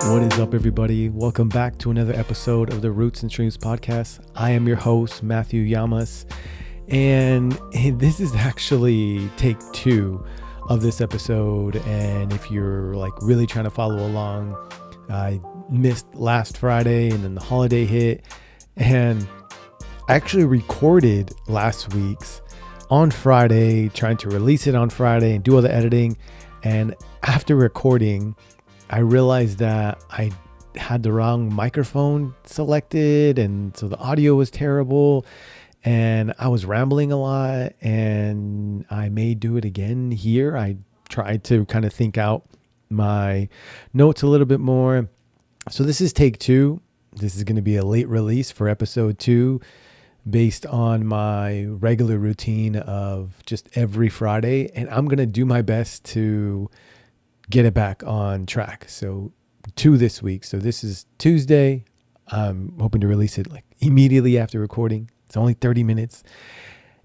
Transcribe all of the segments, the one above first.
What is up, everybody? Welcome back to another episode of the Roots and Streams podcast. I am your host, Matthew Llamas, and this is actually take 2 of this episode. And if you're like really trying to follow along, I missed last Friday and then the holiday hit, and I actually recorded last week's on Friday, trying to release it on Friday and do all the editing. And after recording, I realized that I had the wrong microphone selected, and so the audio was terrible, and I was rambling a lot, and I may do it again here. I tried to kind of think out my notes a little bit more. So this is take 2. This is going to be a late release for episode 2 based on my regular routine of just every Friday, and I'm going to do my best to get it back on track. So 2 this week. So this is Tuesday. I'm hoping to release it like immediately after recording. It's only 30 minutes.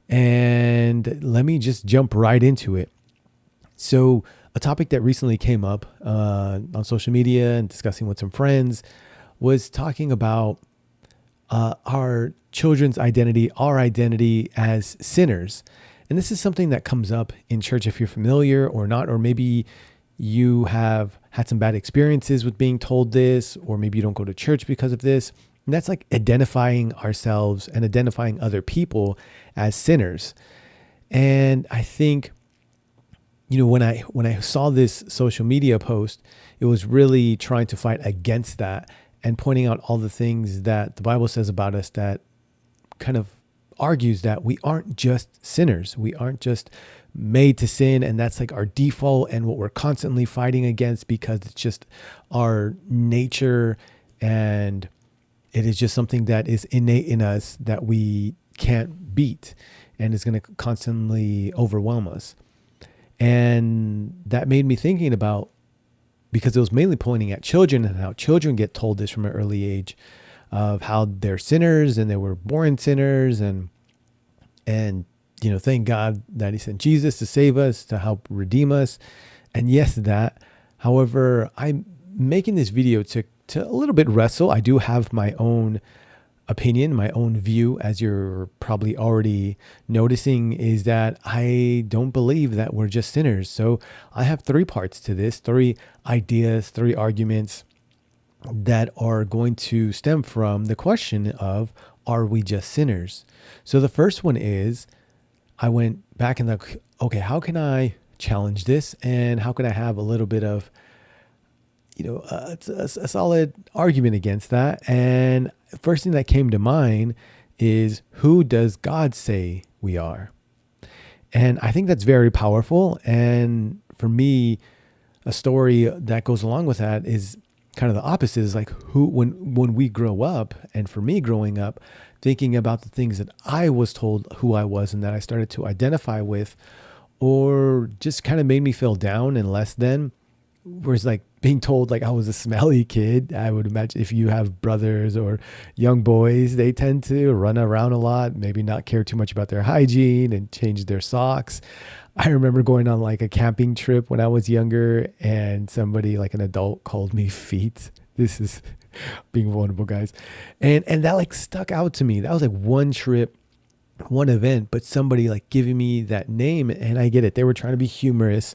And let me just jump right into it. So a topic that recently came up on social media and discussing with some friends was talking about our children's identity, our identity as sinners. And this is something that comes up in church if you're familiar or not, or maybe you have had some bad experiences with being told this, or maybe you don't go to church because of this. And that's like identifying ourselves and identifying other people as sinners. And I think, when I saw this social media post, it was really trying to fight against that and pointing out all the things that the Bible says about us that kind of argues that we aren't just sinners. We aren't just made to sin, and that's like our default and what we're constantly fighting against because it's just our nature, and it is just something that is innate in us that we can't beat and is going to constantly overwhelm us. And that made me thinking about, because it was mainly pointing at children and how children get told this from an early age of how they're sinners and they were born sinners, and thank God that he sent Jesus to save us, to help redeem us. And yes, that. However, I'm making this video to a little bit wrestle. I do have my own opinion, my own view, as you're probably already noticing, is that I don't believe that we're just sinners. So I have 3 parts to this, 3 ideas, 3 arguments that are going to stem from the question of, are we just sinners? So the first one is, I went back and like, okay, how can I challenge this? And how can I have a little bit of, a solid argument against that? And first thing that came to mind is, who does God say we are? And I think that's very powerful. And for me, a story that goes along with that is kind of the opposite, is like when we grow up, and for me growing up, thinking about the things that I was told who I was and that I started to identify with, or just kind of made me feel down and less than, whereas like being told like I was a smelly kid. I would imagine if you have brothers or young boys, they tend to run around a lot, maybe not care too much about their hygiene and change their socks. I remember going on like a camping trip when I was younger, and somebody, like an adult, called me feet. This is being vulnerable, guys. And that like stuck out to me. That was like one trip, one event, but somebody like giving me that name, and I get it. They were trying to be humorous.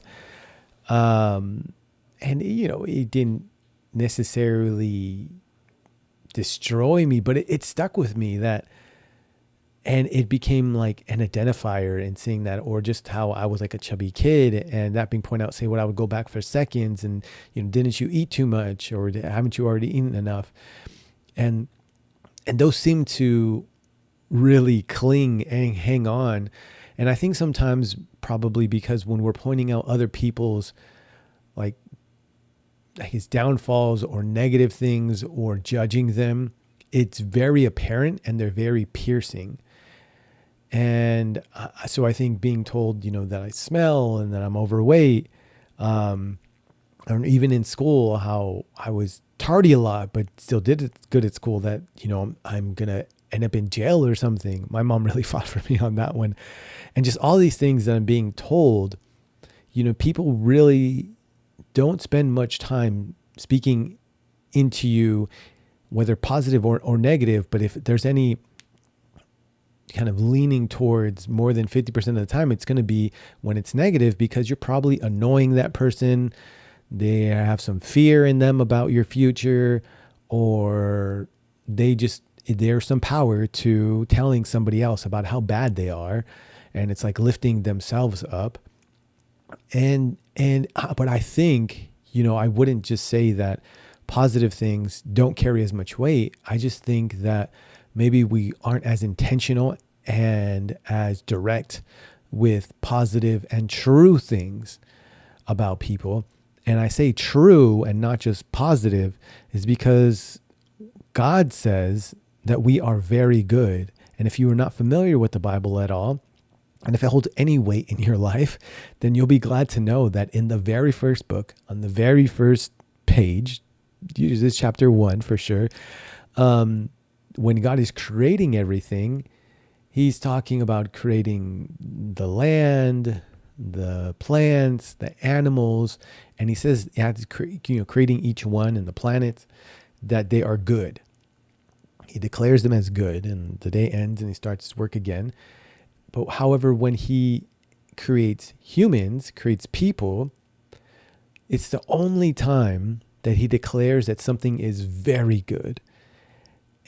And it didn't necessarily destroy me, but it stuck with me, that, and it became like an identifier in seeing that, or just how I was like a chubby kid, and that being pointed out, say what I would go back for seconds, and didn't you eat too much, or haven't you already eaten enough? And those seem to really cling and hang on. And I think sometimes probably because when we're pointing out other people's like his downfalls or negative things or judging them, it's very apparent and they're very piercing. And so I think being told, that I smell and that I'm overweight, or even in school, how I was tardy a lot, but still did it good at school, that, I'm going to end up in jail or something. My mom really fought for me on that one. And just all these things that I'm being told, people really don't spend much time speaking into you, whether positive or negative. But if there's any kind of leaning towards more than 50% of the time, it's going to be when it's negative, because you're probably annoying that person. They have some fear in them about your future, or there's some power to telling somebody else about how bad they are. And it's like lifting themselves up. But I think, I wouldn't just say that positive things don't carry as much weight. I just think that maybe we aren't as intentional and as direct with positive and true things about people. And I say true and not just positive is because God says that we are very good. And if you are not familiar with the Bible at all, and if it holds any weight in your life, then you'll be glad to know that in the very first book, on the very first page, this is chapter 1 for sure, when God is creating everything, he's talking about creating the land, the plants, the animals, and he says, creating each one and the planets, that they are good. He declares them as good, and the day ends and he starts his work again. But however, when he creates humans, creates people, it's the only time that he declares that something is very good.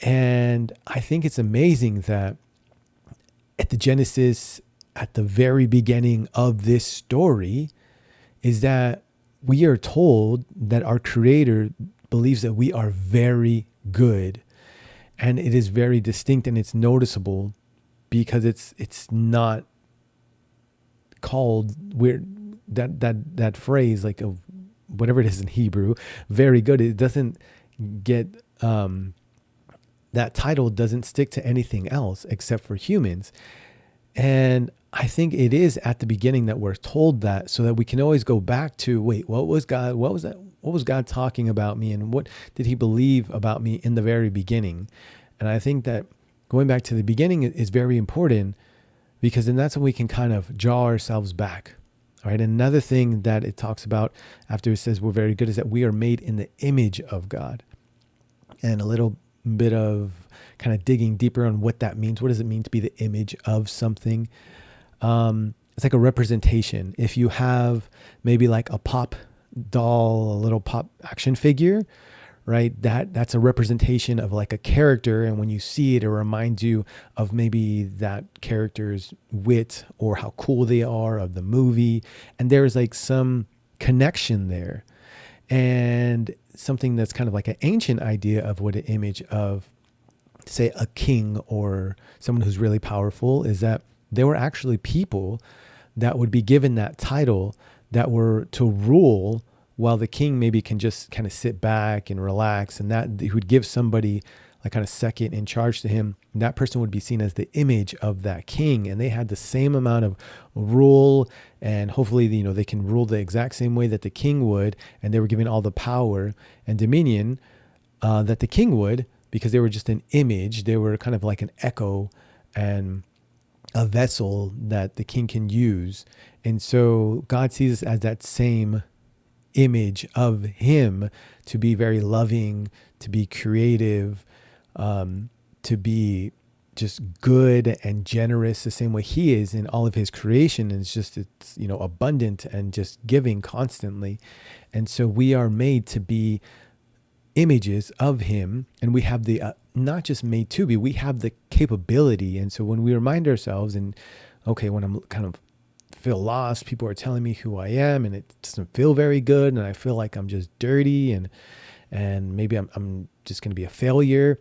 And I think it's amazing that at the Genesis, at the very beginning of this story, is that we are told that our Creator believes that we are very good. And it is very distinct and it's noticeable, because it's not called that phrase, like of whatever it is in Hebrew, very good. It doesn't get that title doesn't stick to anything else except for humans. And I think it is at the beginning that we're told that, so that we can always go back to, wait, what was God talking about me, and what did he believe about me in the very beginning? And I think that going back to the beginning is very important, because then that's when we can kind of draw ourselves back. All right. Another thing that it talks about after it says we're very good is that we are made in the image of God. And a little bit of kind of digging deeper on what that means. What does it mean to be the image of something? It's like a representation. If you have maybe like a pop doll, a little pop action figure, right? That's a representation of like a character. And when you see it, it reminds you of maybe that character's wit or how cool they are, of the movie. And there's like some connection there. And something that's kind of like an ancient idea of what an image of, say, a king or someone who's really powerful is, that there were actually people that would be given that title that were to rule, while the king maybe can just kind of sit back and relax, and that he would give somebody like kind of second in charge to him. And that person would be seen as the image of that king, and they had the same amount of rule, and hopefully, they can rule the exact same way that the king would, and they were given all the power and dominion that the king would, because they were just an image. They were kind of like an echo and a vessel that the king can use. And so God sees us as that same image of him, to be very loving, to be creative, to be just good and generous the same way he is in all of his creation. And it's abundant and just giving constantly. And so we are made to be images of him, and we have the not just made to be, we have the capability. And so when we remind ourselves, and okay, when I'm kind of feel lost, people are telling me who I am, and it doesn't feel very good, and I feel like I'm just dirty, and maybe I'm just going to be a failure.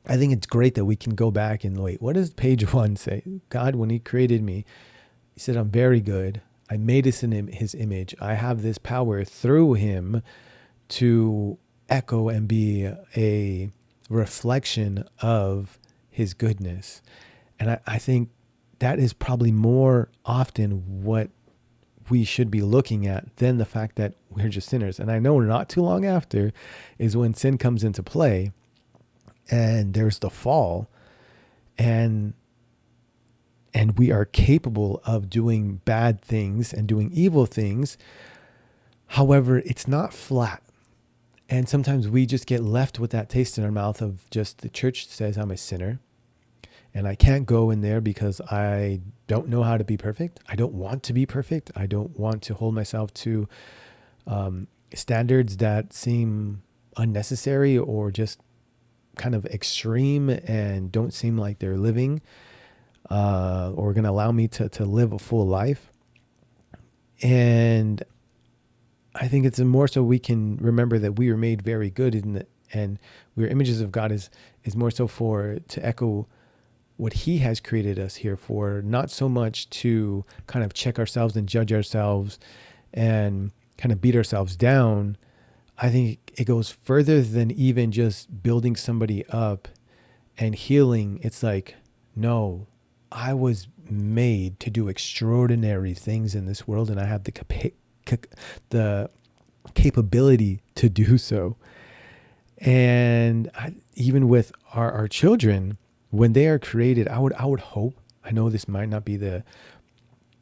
I think it's great that we can go back and wait, what does page 1 say? God, when he created me, he said, I'm very good. I made us in his image. I have this power through him to echo and be a reflection of his goodness. And I think that is probably more often what we should be looking at than the fact that we're just sinners. And I know not too long after is when sin comes into play, and there's the fall, and we are capable of doing bad things and doing evil things. However, it's not flat. And sometimes we just get left with that taste in our mouth of just the church says I'm a sinner and I can't go in there because I don't know how to be perfect. I don't want to be perfect. I don't want to hold myself to standards that seem unnecessary or just kind of extreme and don't seem like they're living or going to allow me to live a full life. And I think it's more so we can remember that we were made very good and we're images of God is more so to echo what he has created us here for, not so much to kind of check ourselves and judge ourselves and kind of beat ourselves down. I think it goes further than even just building somebody up and healing. It's like, no, I was made to do extraordinary things in this world and I have the capability to do so. And even with our children, when they are created, I would hope, I know this might not be the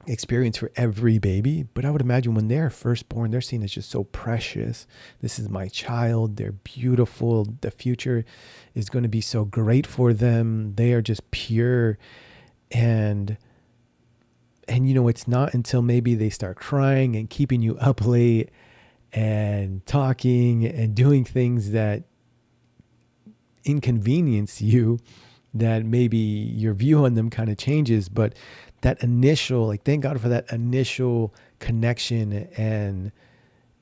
experience for every baby, but I would imagine when they're first born, they're seen as just so precious. This is my child. They're beautiful. The future is going to be so great for them. They are just pure. And it's not until maybe they start crying and keeping you up late and talking and doing things that inconvenience you that maybe your view on them kind of changes. But that initial, thank God for that initial connection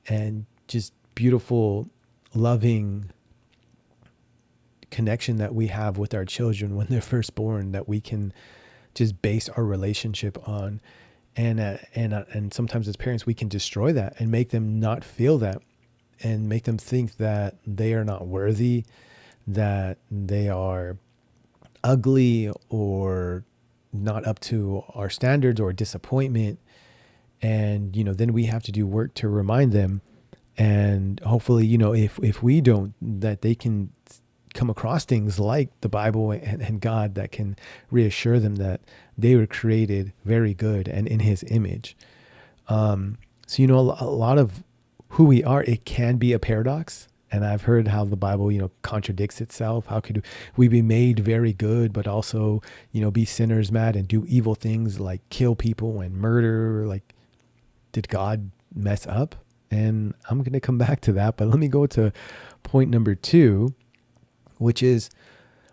and just beautiful, loving connection that we have with our children when they're first born, that we can just base our relationship on. And sometimes as parents, we can destroy that and make them not feel that and make them think that they are not worthy, that they are ugly or not up to our standards or disappointment. And, then we have to do work to remind them. And hopefully, if we don't, that they can come across things like the Bible and God that can reassure them that they were created very good and in his image. So, a lot of who we are, it can be a paradox. And I've heard how the Bible, contradicts itself. How could we be made very good, but also, be sinners mad and do evil things like kill people and murder? Like, did God mess up? And I'm going to come back to that. But let me go to point number 2, which is,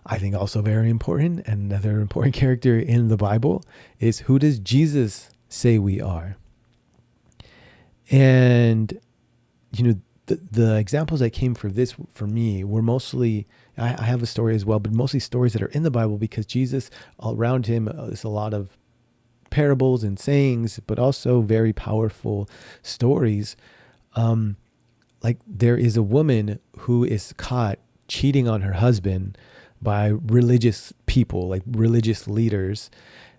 I think, also very important. And another important character in the Bible is, who does Jesus say we are? And, the examples that came for me were mostly, I have a story as well, but mostly stories that are in the Bible, because Jesus, around him is a lot of parables and sayings, but also very powerful stories. Like there is a woman who is caught cheating on her husband by religious people, like religious leaders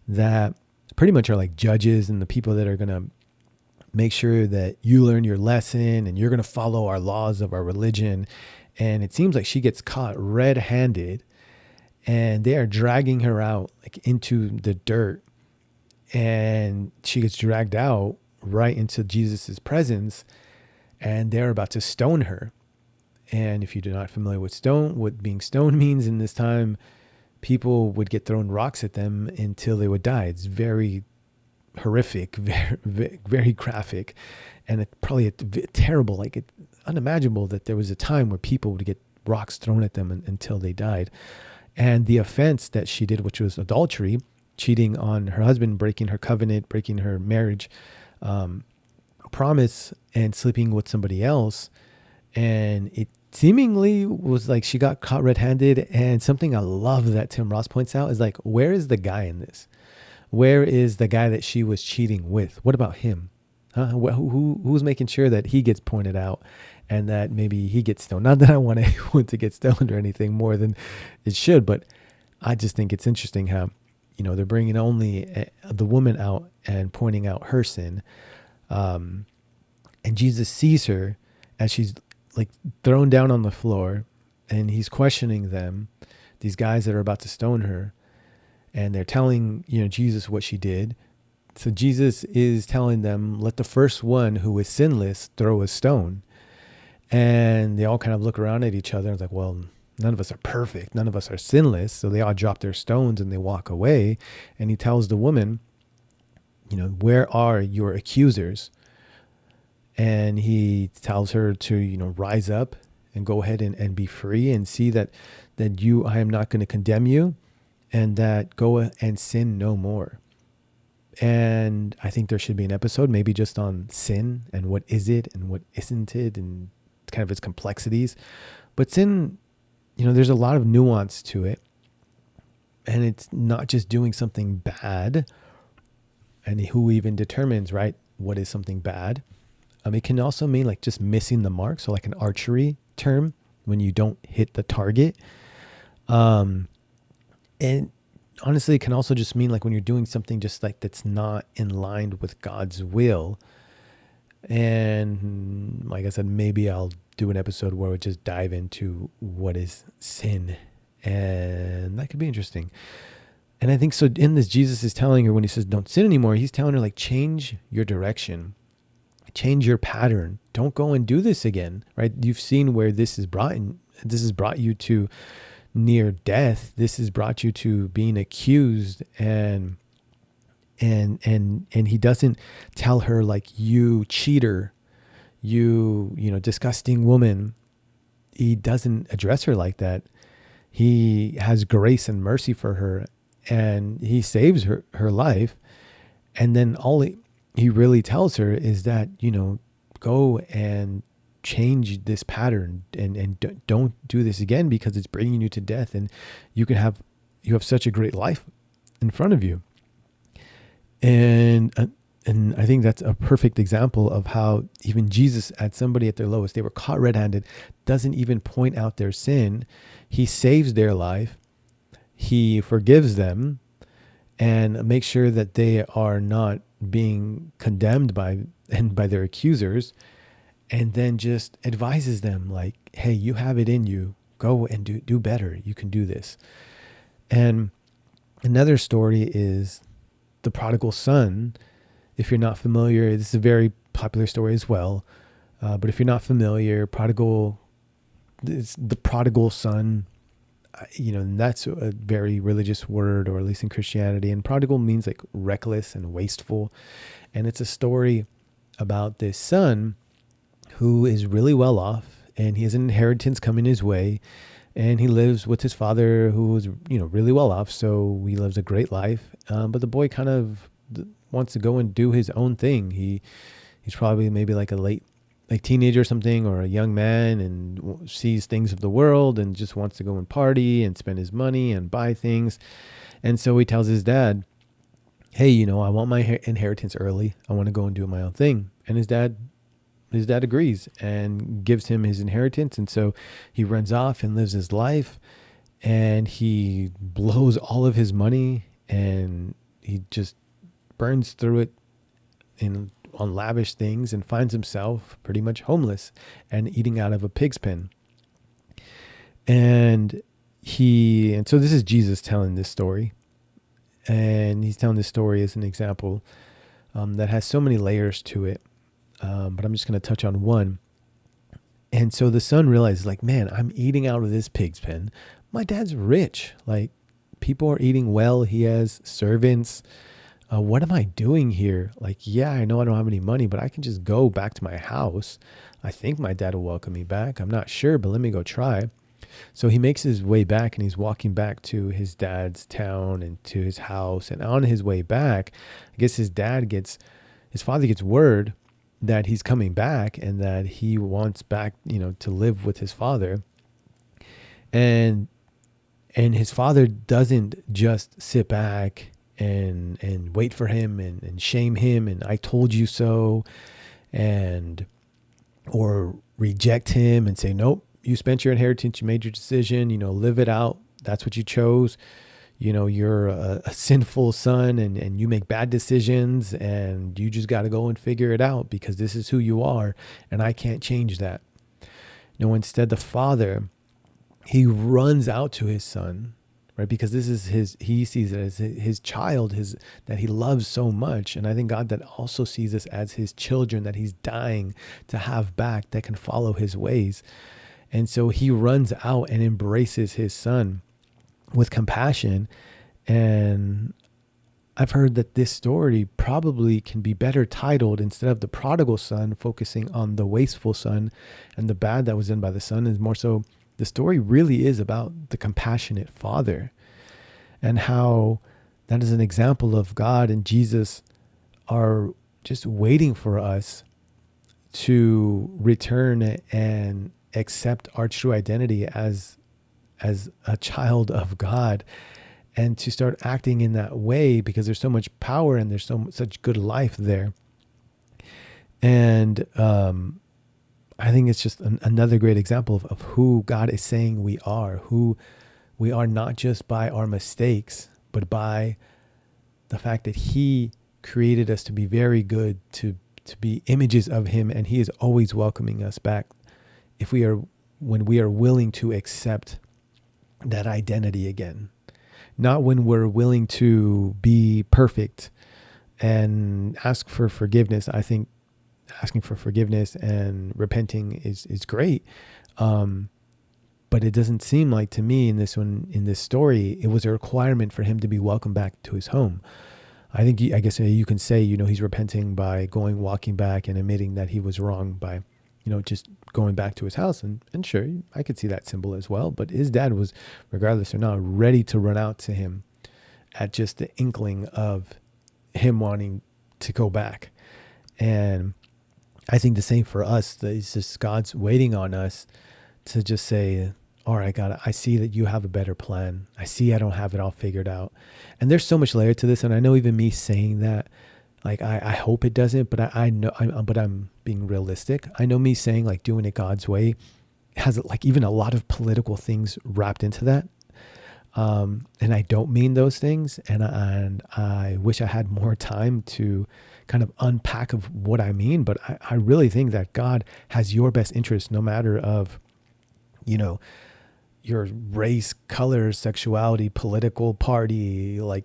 that pretty much are like judges and the people that are going to make sure that you learn your lesson and you're going to follow our laws of our religion. And it seems like she gets caught red-handed and they are dragging her out into the dirt, and she gets dragged out right into Jesus's presence, and they're about to stone her. And if you're not familiar with what being stoned means in this time, people would get thrown rocks at them until they would die. It's very horrific, very, very graphic, and it's probably terrible. It's unimaginable that there was a time where people would get rocks thrown at them until they died. And the offense that she did, which was adultery, cheating on her husband, breaking her covenant, breaking her marriage promise, and sleeping with somebody else. And it seemingly was like she got caught red-handed. And something I love that Tim Ross points out is where is the guy in this? Where is the guy that she was cheating with? What about him? Who's making sure that he gets pointed out and that maybe he gets stoned? Not that I want anyone to get stoned or anything more than it should, but I just think it's interesting how, they're bringing only the woman out and pointing out her sin. And Jesus sees her as she's thrown down on the floor, and he's questioning them, these guys that are about to stone her. And they're telling, Jesus what she did. So Jesus is telling them, let the first one who is sinless throw a stone. And they all kind of look around at each other and it's like, well, none of us are perfect. None of us are sinless. So they all drop their stones and they walk away. And he tells the woman, where are your accusers? And he tells her to, rise up and go ahead and be free and see that I am not going to condemn you, and that go and sin no more. And I think there should be an episode maybe just on sin and what is it and what isn't it and kind of its complexities. But sin, there's a lot of nuance to it. And it's not just doing something bad. And who even determines, right, what is something bad? It can also mean like just missing the mark. So like an archery term, when you don't hit the target. And honestly, it can also just mean like when you're doing something just like that's not in line with God's will. And like I said, maybe I'll do an episode where we just dive into what is sin. And that could be interesting. And I think so in this, Jesus is telling her when he says, don't sin anymore, he's telling her like, change your direction, change your pattern. Don't go and do this again, right? You've seen where this has brought you to near death. This has brought you to being accused, and he doesn't tell her like, you cheater, you disgusting woman. He doesn't address her like that. He has grace and mercy for her, and he saves her life. And then all he really tells her is that, go and change this pattern and don't do this again, because it's bringing you to death, and you have such a great life in front of you. And I think that's a perfect example of how even Jesus, at somebody at their lowest, they were caught red-handed, doesn't even point out their sin. He saves their life. He forgives them and makes sure that they are not being condemned by their accusers, and then just advises them like, hey, you have it in you. Go and do better. You can do this. And another story is the prodigal son. If you're not familiar, this is a very popular story as well. But if you're not familiar, it's the prodigal son. And that's a very religious word, or at least in Christianity. And prodigal means like reckless and wasteful. And it's a story about this son who is really well off, and he has an inheritance coming his way, and he lives with his father who is, really well off. So he lives a great life. But the boy kind of wants to go and do his own thing. He's probably maybe like a late teenager or something, or a young man, and sees things of the world and just wants to go and party and spend his money and buy things. And so he tells his dad, hey, I want my inheritance early. I want to go and do my own thing. And his dad agrees and gives him his inheritance. And so he runs off and lives his life, and he blows all of his money, and he just burns through it on lavish things, and finds himself pretty much homeless and eating out of a pig's pen. And so this is Jesus telling this story, and he's telling this story as an example that has so many layers to it. But I'm just going to touch on one. And so the son realizes like, man, I'm eating out of this pig's pen. My dad's rich. Like, people are eating well. He has servants. What am I doing here? Like, yeah, I know I don't have any money, but I can just go back to my house. I think my dad will welcome me back. I'm not sure, but let me go try. So he makes his way back, and he's walking back to his dad's town and to his house. And on his way back, I guess his father gets word that he's coming back, and that he wants back, to live with his father. And his father doesn't just sit back and wait for him and shame him and I told you so, or reject him and say, nope, you spent your inheritance, you made your decision, live it out. That's what you chose. You're a sinful son, and you make bad decisions, and you just got to go and figure it out, because this is who you are, and I can't change that. No, instead the father, he runs out to his son, right? Because this is he sees it as his child, that he loves so much. And I think God that also sees us as his children that he's dying to have back, that can follow his ways. And so he runs out and embraces his son with compassion. And I've heard that this story probably can be better titled, instead of the prodigal son focusing on the wasteful son and the bad that was done by the son, is more so the story really is about the compassionate father, and how that is an example of God and Jesus are just waiting for us to return and accept our true identity as a child of God, and to start acting in that way, because there's so much power and there's such good life there. And I think it's just another great example of who God is saying we are, who we are, not just by our mistakes, but by the fact that he created us to be very good, to be images of him, and he is always welcoming us back when we are willing to accept that identity again. Not when we're willing to be perfect and ask for forgiveness. I think asking for forgiveness and repenting is great. But it doesn't seem like, to me, in this story, it was a requirement for him to be welcomed back to his home. I guess you can say, he's repenting by walking back and admitting that he was wrong by, just going back to his house. And sure, I could see that symbol as well. But his dad was, regardless or not, ready to run out to him at just the inkling of him wanting to go back. And I think the same for us. It's just God's waiting on us to just say, all right, God, I see that you have a better plan. I see I don't have it all figured out. And there's so much layer to this. And I know even me saying that, like, I hope it doesn't, but I know, but I'm being realistic. I know me saying, like, doing it God's way has, like, even a lot of political things wrapped into that. And I don't mean those things. And I wish I had more time to kind of unpack of what I mean. But I really think that God has your best interest, no matter of, your race, color, sexuality, political party, like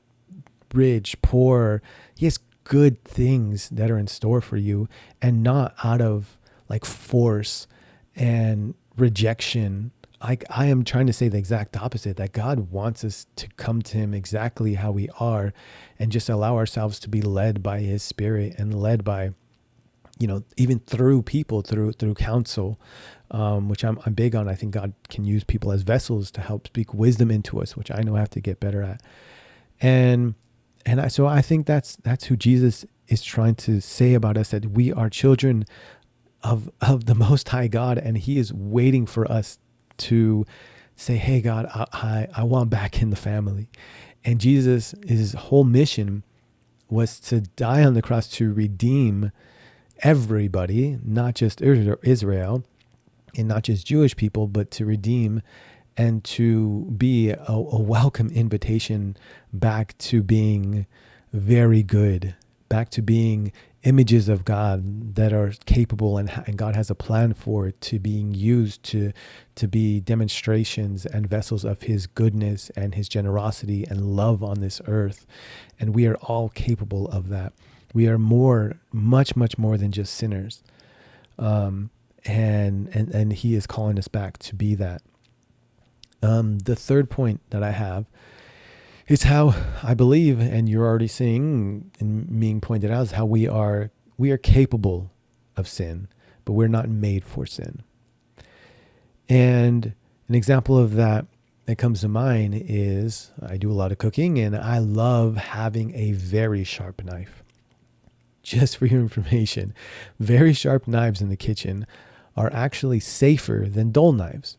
rich, poor. He has good things that are in store for you, and not out of like force and rejection. Like, I am trying to say the exact opposite, that God wants us to come to him exactly how we are, and just allow ourselves to be led by his spirit, and led by, even through people, through counsel, which I'm big on. I think God can use people as vessels to help speak wisdom into us, which I know I have to get better at. So I think that's who Jesus is trying to say about us, that we are children of the Most High God, and he is waiting for us to say, hey, God, I want back in the family. And Jesus, his whole mission was to die on the cross to redeem everybody, not just Israel and not just Jewish people, but to redeem and to be a welcome invitation back to being very good, back to being images of God that are capable, and God has a plan for it, to being used to be demonstrations and vessels of his goodness and his generosity and love on this earth. And we are all capable of that. We are much more than just sinners. And he is calling us back to be that. The third point that I have is how I believe, and you're already seeing and being pointed out, is how we are capable of sin, but we're not made for sin. And an example of that comes to mind is, I do a lot of cooking, and I love having a very sharp knife. Just for your information, very sharp knives in the kitchen are actually safer than dull knives.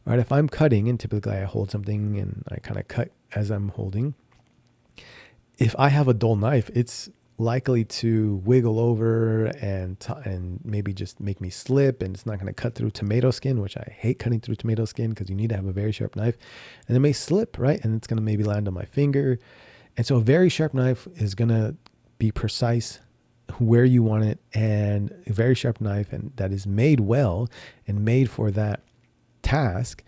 Right? If I'm cutting, and typically I hold something and I kind of cut as I'm holding, if I have a dull knife, it's likely to wiggle over and maybe just make me slip, and it's not going to cut through tomato skin, which I hate cutting through tomato skin, because you need to have a very sharp knife, and it may slip, right? And it's going to maybe land on my finger. And so a very sharp knife is going to be precise where you want it, and a very sharp knife, and that is made well and made for that task,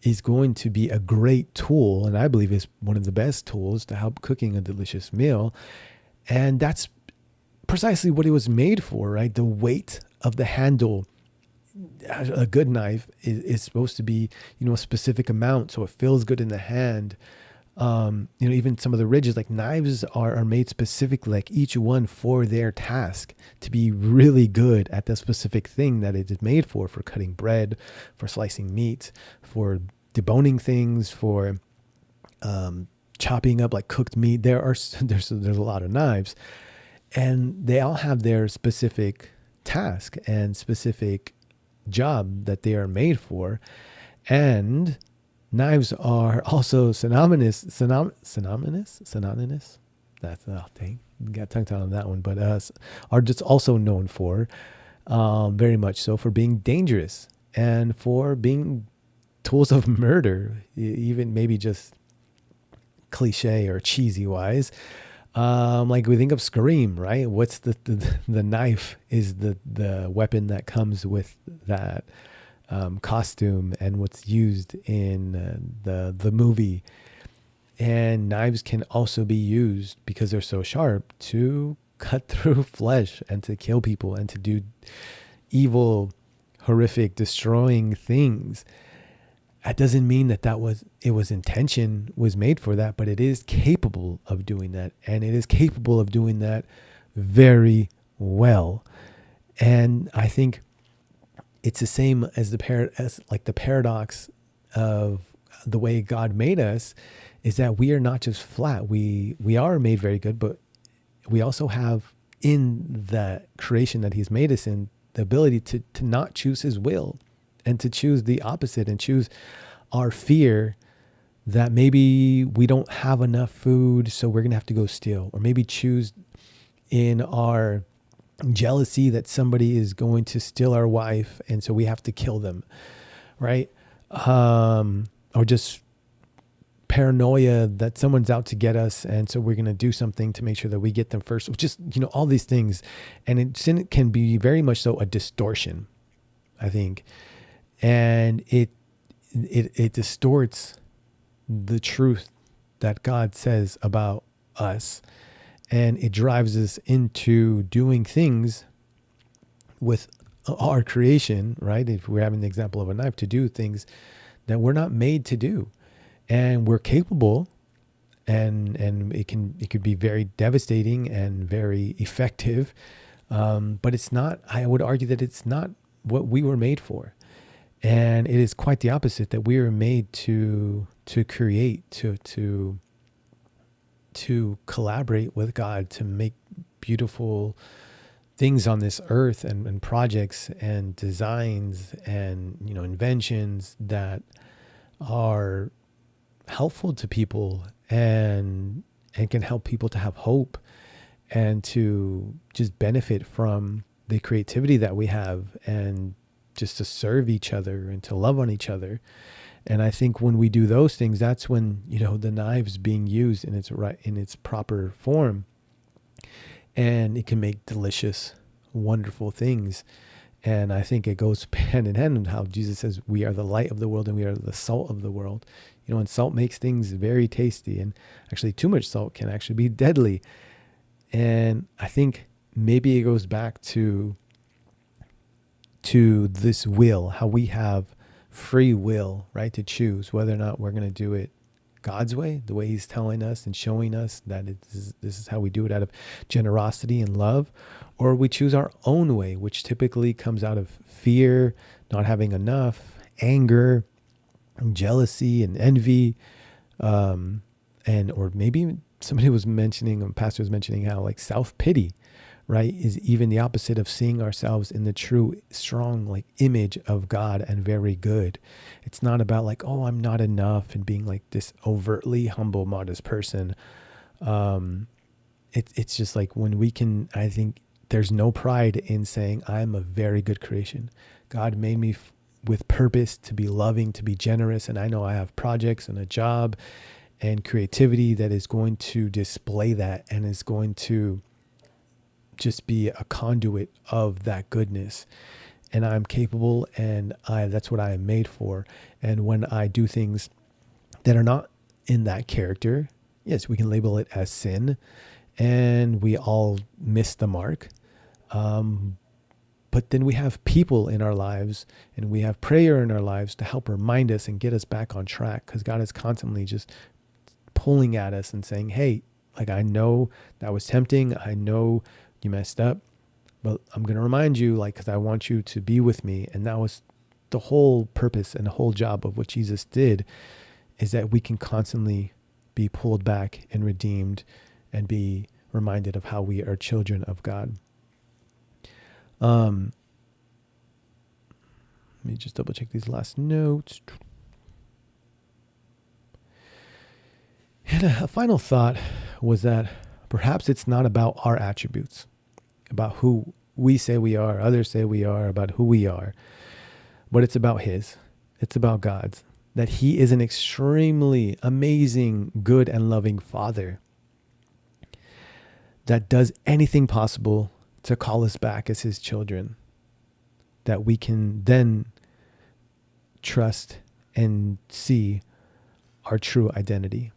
is going to be a great tool, and I believe is one of the best tools to help cooking a delicious meal. And that's precisely what it was made for, right? The weight of the handle. A good knife is supposed to be, a specific amount, so it feels good in the hand. Even some of the ridges, like knives are made specifically, like each one for their task, to be really good at the specific thing that it is made for cutting bread, for slicing meat, for deboning things, for chopping up like cooked meat. There's a lot of knives, and they all have their specific task and specific job that they are made for. And knives are also synonymous. That's, oh dang, got tongue tied on that one. But are just also known for, very much so, for being dangerous and for being tools of murder, even maybe just cliche or cheesy wise. Like we think of Scream, right? What's the knife is the weapon that comes with that costume and what's used in the movie. And knives can also be used, because they're so sharp, to cut through flesh and to kill people and to do evil, horrific, destroying things. That doesn't mean that intention was made for that, but it is capable of doing that, and it is capable of doing that very well. And I think it's the same as the paradox of the way God made us, is that we are not just flat. We are made very good, but we also have in the creation that He's made us in the ability to not choose His will, and to choose the opposite, and choose our fear that maybe we don't have enough food, so we're going to have to go steal, or maybe choose in our jealousy that somebody is going to steal our wife, and so we have to kill them, right? Or just paranoia that someone's out to get us, and so we're going to do something to make sure that we get them first. Just, all these things. And sin can be very much so a distortion, I think. And it distorts the truth that God says about us, and it drives us into doing things with our creation, right? If we're having the example of a knife, to do things that we're not made to do, and we're capable, and it could be very devastating and very effective, but it's not. I would argue that it's not what we were made for. And it is quite the opposite, that we are made to create, to collaborate with God, to make beautiful things on this earth, and projects and designs and, inventions that are helpful to people and can help people to have hope and to just benefit from the creativity that we have, and just to serve each other and to love on each other. And I think when we do those things, that's when, the knives being used in its proper form, and it can make delicious, wonderful things. And I think it goes hand in hand with how Jesus says we are the light of the world and we are the salt of the world. And salt makes things very tasty, and actually too much salt can actually be deadly. And I think maybe it goes back to this will, how we have free will, right, to choose whether or not we're going to do it God's way, the way He's telling us and showing us that this is how we do it, out of generosity and love, or we choose our own way, which typically comes out of fear, not having enough, anger, jealousy, and envy, or maybe somebody was mentioning, a pastor was mentioning how like self-pity, right, is even the opposite of seeing ourselves in the true, strong, like image of God and very good. It's not about like, oh, I'm not enough, and being like this overtly humble, modest person. It's just like when we can, I think there's no pride in saying I'm a very good creation. God made me with purpose to be loving, to be generous. And I know I have projects and a job and creativity that is going to display that, and is going to just be a conduit of that goodness. and I'm capable, and that's what I am made for. And when I do things that are not in that character, yes, we can label it as sin, and we all miss the mark. But then we have people in our lives, and we have prayer in our lives to help remind us and get us back on track, because God is constantly just pulling at us and saying, hey, like, I know that was tempting. I know you messed up, but I'm going to remind you, like, because I want you to be with me. And that was the whole purpose and the whole job of what Jesus did, is that we can constantly be pulled back and redeemed and be reminded of how we are children of God. Let me just double check these last notes. And a final thought was that perhaps it's not about our attributes, about who we say we are, others say we are, about who we are, but it's about His. It's about God's. That He is an extremely amazing, good, and loving Father that does anything possible to call us back as His children, that we can then trust and see our true identity,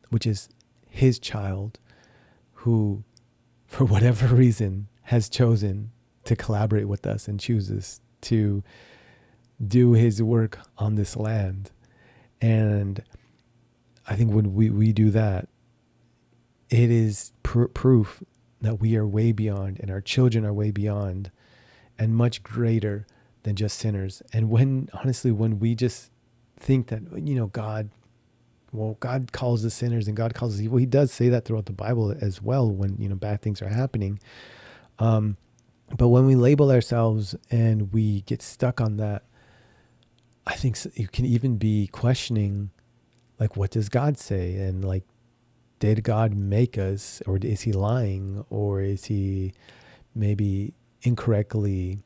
which is His child who, for whatever reason, has chosen to collaborate with us and chooses to do His work on this land. And I think when we do that, it is proof that we are way beyond, and our children are way beyond, and much greater than just sinners. And when we just think that, God calls us sinners and God calls us evil. He does say that throughout the Bible as well when, bad things are happening. But when we label ourselves and we get stuck on that, I think you can even be questioning, like, what does God say? And like, did God make us, or is He lying, or is He maybe incorrectly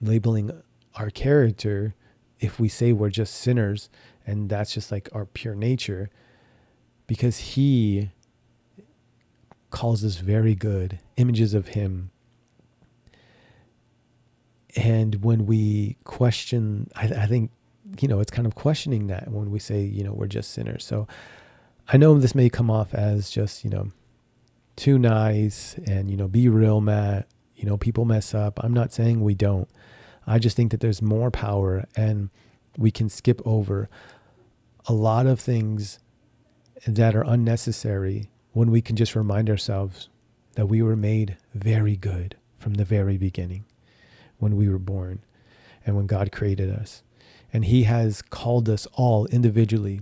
labeling our character if we say we're just sinners and that's just like our pure nature? Because He calls us very good, images of Him. And when we question, I think, it's kind of questioning that when we say, we're just sinners. So I know this may come off as just, too nice and, be real, Matt. People mess up. I'm not saying we don't. I just think that there's more power, and we can skip over a lot of things that are unnecessary when we can just remind ourselves that we were made very good from the very beginning, when we were born and when God created us. And He has called us all individually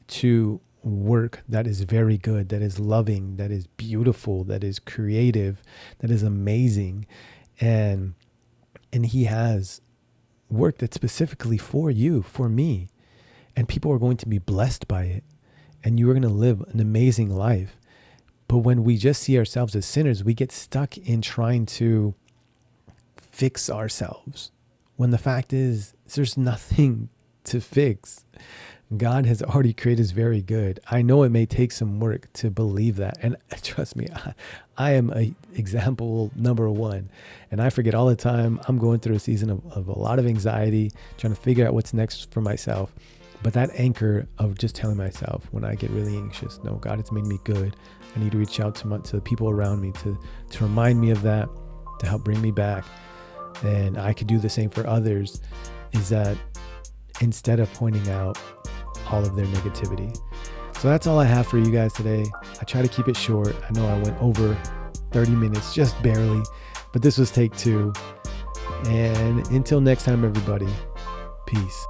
to work that is very good, that is loving, that is beautiful, that is creative, that is amazing. And He has work that's specifically for you, for me. And people are going to be blessed by it. And you are going to live an amazing life. But when we just see ourselves as sinners, we get stuck in trying to fix ourselves, when the fact is there's nothing to fix. God has already created us very good. I know it may take some work to believe that. And trust me, I am a example number one. And I forget all the time. I'm going through a season of a lot of anxiety, trying to figure out what's next for myself. But that anchor of just telling myself when I get really anxious, no, God has made me good. I need to reach out to the people around me to remind me of that, to help bring me back. And I could do the same for others, is that instead of pointing out all of their negativity. So that's all I have for you guys today. I try to keep it short. I know I went over 30 minutes, just barely, but this was take 2. And until next time, everybody, peace.